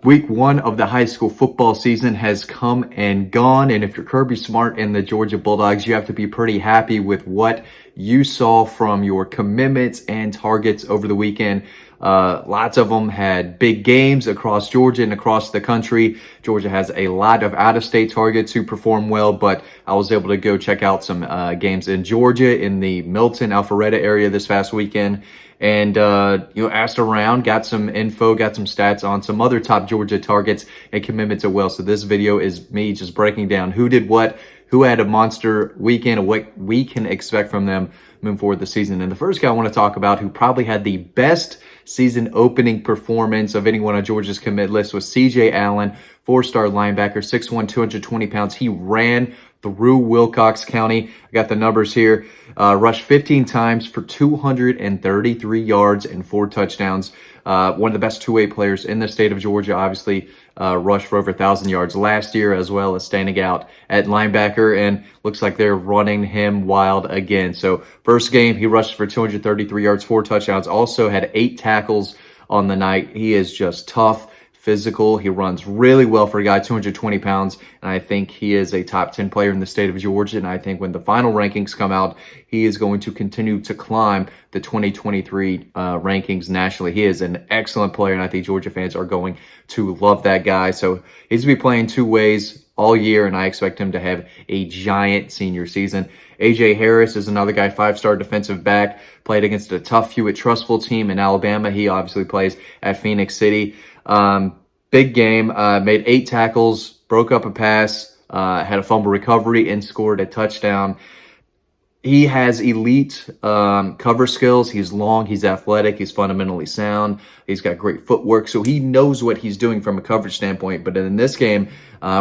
Week 1 of the high school football season has come and gone, and if you're Kirby Smart and the Georgia Bulldogs, you have to be pretty happy with what you saw from your commitments and targets over the weekend. Lots of them had big games across Georgia and across the country. Georgia has a lot of out-of-state targets who perform well, but I was able to go check out some games in Georgia in the Milton, Alpharetta area this past weekend. And, asked around, got some info, got some stats on some other top Georgia targets and commitments as well. So this video is me just breaking down who did what, who had a monster weekend, and what we can expect from them moving forward this season. And the first guy I want to talk about who probably had the best season opening performance of anyone on Georgia's commit list was C.J. Allen, 4-star linebacker, 6'1", 220 pounds. He ran through Wilcox County. I got the numbers here. Rushed 15 times for 233 yards and 4 touchdowns. One of the best two-way players in the state of Georgia. Obviously, rushed for over 1,000 yards last year, as well as standing out at linebacker. And looks like they're running him wild again. So first game, he rushed for 233 yards, 4 touchdowns. Also had 8 tackles on the night. He is just tough, physical. He runs really well for a guy 220 pounds, and I think he is a top 10 player in the state of Georgia. And I think when the final rankings come out, he is going to continue to climb the 2023 rankings nationally. He is an excellent player, and I think Georgia fans are going to love that guy. So he's going to be playing 2 ways all year, and I expect him to have a giant senior season. A.J. Harris is another guy, 5-star defensive back, played against a tough Hewitt-Trustful team in Alabama. He obviously plays at Phoenix City. Big game, made 8 tackles, broke up a pass, had a fumble recovery, and scored a touchdown. He has elite cover skills. He's long, he's athletic, he's fundamentally sound. He's got great footwork, so he knows what he's doing from a coverage standpoint. But in this game,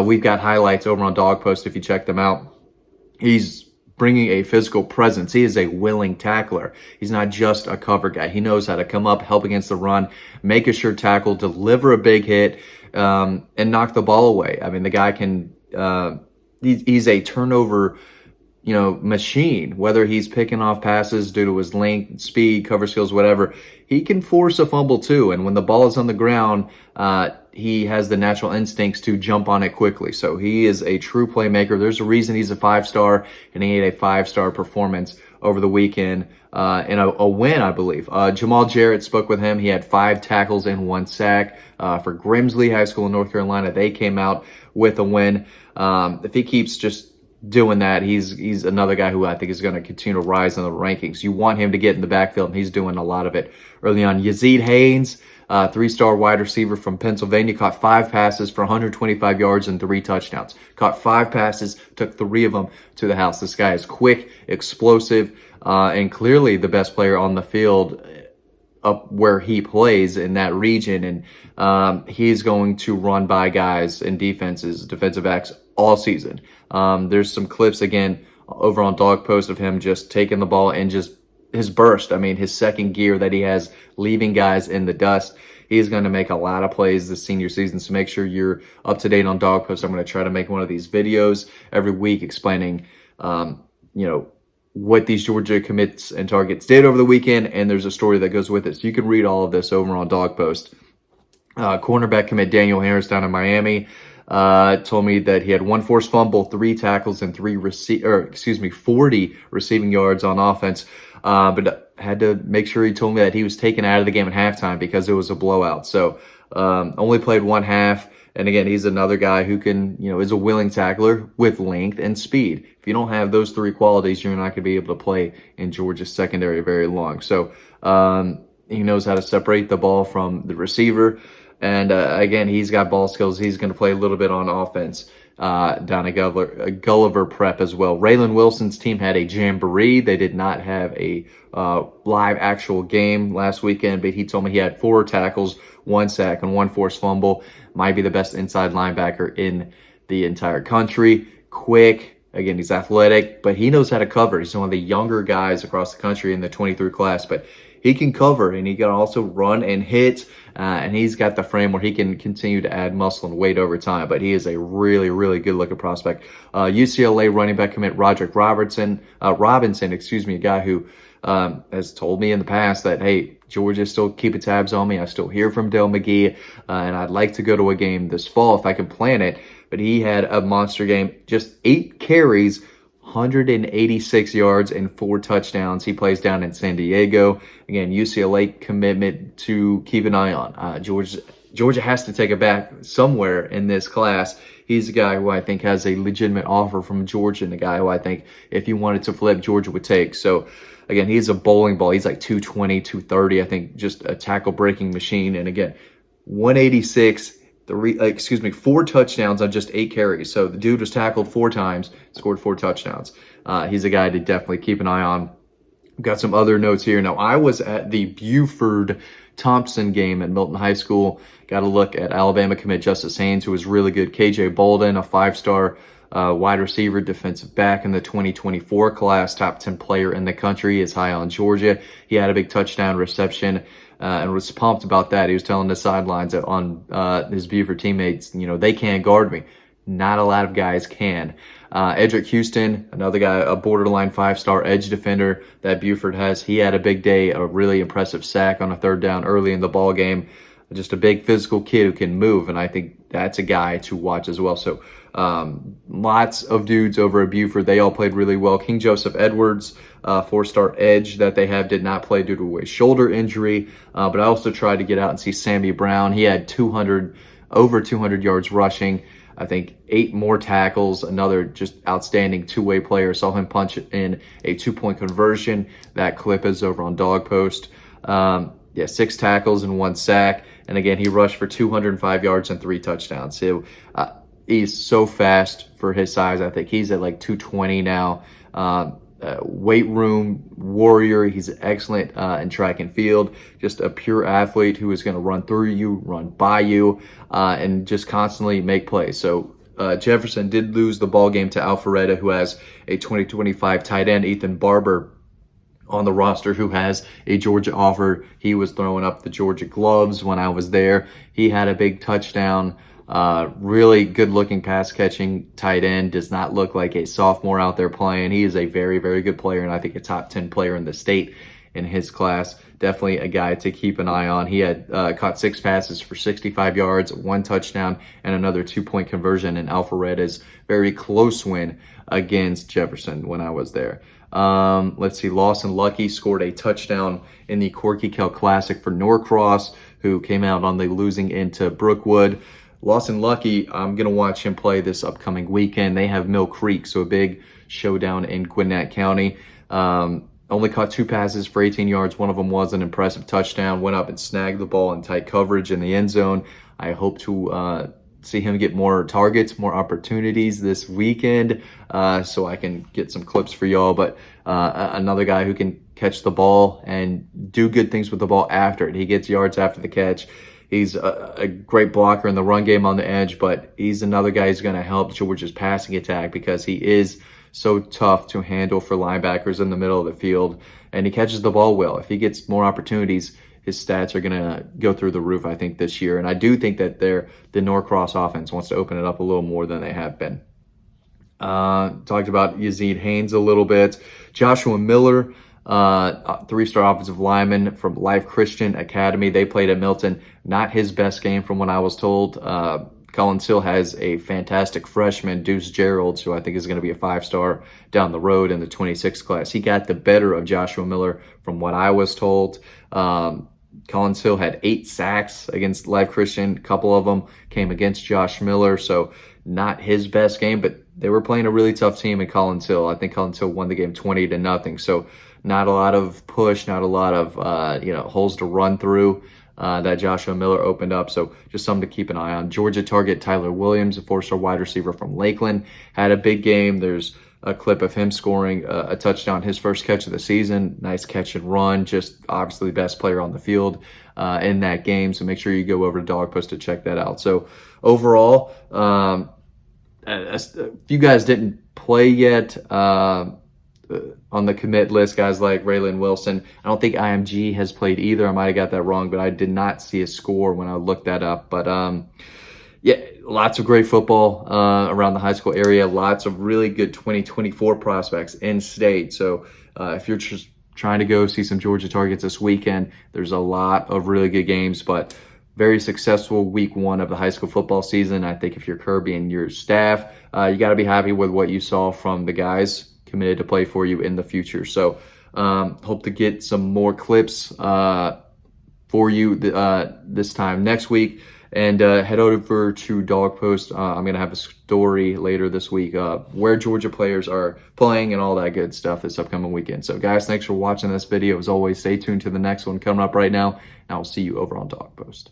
we've got highlights over on Dog Post if you check them out. He's bringing a physical presence. He is a willing tackler. He's not just a cover guy. He knows how to come up, help against the run, make a sure tackle, deliver a big hit, and knock the ball away. I mean, the guy can, he's a turnover, machine. Whether he's picking off passes due to his length, speed, cover skills, whatever, he can force a fumble too. And when the ball is on the ground, he has the natural instincts to jump on it quickly. So he is a true playmaker. There's a reason he's a 5-star, and he had a 5-star performance over the weekend in a win, I believe. Jamal Jarrett spoke with him. He had 5 tackles and 1 sack for Grimsley High School in North Carolina. They came out with a win. If he keeps just doing that, he's another guy who I think is going to continue to rise in the rankings. You want him to get in the backfield, and he's doing a lot of it early on. Yazid Haynes, 3-star wide receiver from Pennsylvania, caught 5 passes for 125 yards and 3 touchdowns. Caught 5 passes, took 3 of them to the house. This guy is quick, explosive, and clearly the best player on the field up where he plays in that region. And he's going to run by guys and defensive backs all season. There's some clips again over on Dog Post of him just taking the ball and just his burst. I mean, his second gear that he has, leaving guys in the dust. He's going to make a lot of plays this senior season. So make sure you're up to date on Dog Post. I'm going to try to make one of these videos every week explaining, what these Georgia commits and targets did over the weekend. And there's a story that goes with it. So you can read all of this over on Dog Post. Cornerback commit Daniel Harris down in Miami told me that he had 1 forced fumble, 3 tackles, and 40 receiving yards on offense. But had to make sure he told me that he was taken out of the game at halftime because it was a blowout. So only played 1 half. And again, he's another guy who can, is a willing tackler with length and speed. If you don't have those 3 qualities, you're not going to be able to play in Georgia's secondary very long. So he knows how to separate the ball from the receiver. And again, he's got ball skills. He's going to play a little bit on offense down at Gulliver Prep as well. Raylan Wilson's team had a jamboree. They did not have a live actual game last weekend, but he told me he had 4 tackles, 1 sack, and 1 forced fumble. Might be the best inside linebacker in the entire country. Quick. Again, he's athletic, but he knows how to cover. He's one of the younger guys across the country in the 23 class, but he can cover and he can also run and hit. And he's got the frame where he can continue to add muscle and weight over time. But he is a really, really good looking prospect. UCLA running back commit Roderick Robinson, a guy who has told me in the past that, hey, Georgia's still keeping tabs on me. I still hear from Dale McGee, and I'd like to go to a game this fall if I can plan it. But he had a monster game, just 8 carries, 186 yards and 4 touchdowns. He plays down in San Diego. Again, UCLA commitment to keep an eye on. Georgia has to take it back somewhere in this class. He's a guy who I think has a legitimate offer from Georgia, and a guy who I think if you wanted to flip, Georgia would take. So again, he's a bowling ball. He's like 220, 230. I think just a tackle breaking machine. And again, 186, 4 touchdowns on just 8 carries. So the dude was tackled 4 times, scored 4 touchdowns. He's a guy to definitely keep an eye on. Got some other notes here. Now, I was at the Buford Thompson game at Milton High School. Got a look at Alabama commit Yazid Haynes, who was really good. KJ Bolden, a 5-star wide receiver, defensive back in the 2024 class, top 10 player in the country, is high on Georgia. He had a big touchdown reception and was pumped about that. He was telling the sidelines that on his Buford teammates, they can't guard me. Not a lot of guys can. Edric Houston, another guy, a borderline 5-star edge defender that Buford has. He had a big day, a really impressive sack on a 3rd down early in the ball game. Just a big physical kid who can move, and I think that's a guy to watch as well. So lots of dudes over at Buford. They all played really well. King Joseph Edwards, 4-star edge that they have, did not play due to a shoulder injury. But I also tried to get out and see Sammy Brown. He had over 200 yards rushing. I think 8 more tackles, another just outstanding two-way player. Saw him punch in a 2-point conversion. That clip is over on DAWGSTRUCTION. 6 tackles and 1 sack. And again, he rushed for 205 yards and 3 touchdowns. So he's so fast for his size. I think he's at like 220 now. Weight room warrior. He's excellent in track and field. Just a pure athlete who is going to run through you, run by you, and just constantly make plays. So Jefferson did lose the ball game to Alpharetta, who has a 2025 tight end, Ethan Barber, on the roster, who has a Georgia offer. He was throwing up the Georgia gloves when I was there. He had a big touchdown. Really good looking pass catching tight end. Does not look like a sophomore out there playing. He is a very, very good player, and I think a top 10 player in the state in his class. Definitely a guy to keep an eye on. He had caught 6 passes for 65 yards, 1 touchdown, and another 2-point conversion in Alpharetta's very close win against Jefferson when I was there. Let's see, Lawson Lucky scored a touchdown in the Corky Kell Classic for Norcross, who came out on the losing end to Brookwood. Lawson Lucky, I'm going to watch him play this upcoming weekend. They have Mill Creek, so a big showdown in Gwinnett County. Only caught 2 passes for 18 yards. One of them was an impressive touchdown. Went up and snagged the ball in tight coverage in the end zone. I hope to see him get more targets, more opportunities this weekend, so I can get some clips for y'all. But another guy who can catch the ball and do good things with the ball after it. He gets yards after the catch. He's a great blocker in the run game on the edge, but he's another guy who's going to help Georgia's passing attack because he is so tough to handle for linebackers in the middle of the field, and he catches the ball well. If he gets more opportunities, his stats are going to go through the roof, I think, this year. And I do think that the Norcross offense wants to open it up a little more than they have been. Talked about Yazid Haynes a little bit. Joshua Miller, 3-star offensive lineman from Life Christian Academy. They played at Milton. Not his best game from what I was told. Collins Hill has a fantastic freshman, Deuce Gerald, who I think is going to be a 5-star down the road in the 26 class. He got the better of Joshua Miller from what I was told. Collins Hill had 8 sacks against Life Christian. A couple of them came against Josh Miller, so not his best game, but they were playing a really tough team in Collins Hill. I think Collins Hill won the game 20-0. So not a lot of push, not a lot of holes to run through that Joshua Miller opened up. So just something to keep an eye on. Georgia target Tyler Williams, a 4-star wide receiver from Lakeland, had a big game. There's a clip of him scoring a touchdown, his first catch of the season. Nice catch and run. Just obviously the best player on the field in that game. So make sure you go over to DAWGSTRUCTION to check that out. So overall, if you guys didn't play yet, on the commit list, guys like Raylan Wilson. I don't think IMG has played either. I might have got that wrong, but I did not see a score when I looked that up. But yeah, lots of great football around the high school area. Lots of really good 2024 prospects in state. So if you're just trying to go see some Georgia targets this weekend, there's a lot of really good games, but very successful week 1 of the high school football season. I think if you're Kirby and your staff, you got to be happy with what you saw from the guys committed to play for you in the future. So hope to get some more clips for you this time next week. And head over to Dog Post. I'm going to have a story later this week where Georgia players are playing and all that good stuff this upcoming weekend. So guys, thanks for watching this video. As always, stay tuned to the next one coming up right now, and I'll see you over on Dog Post.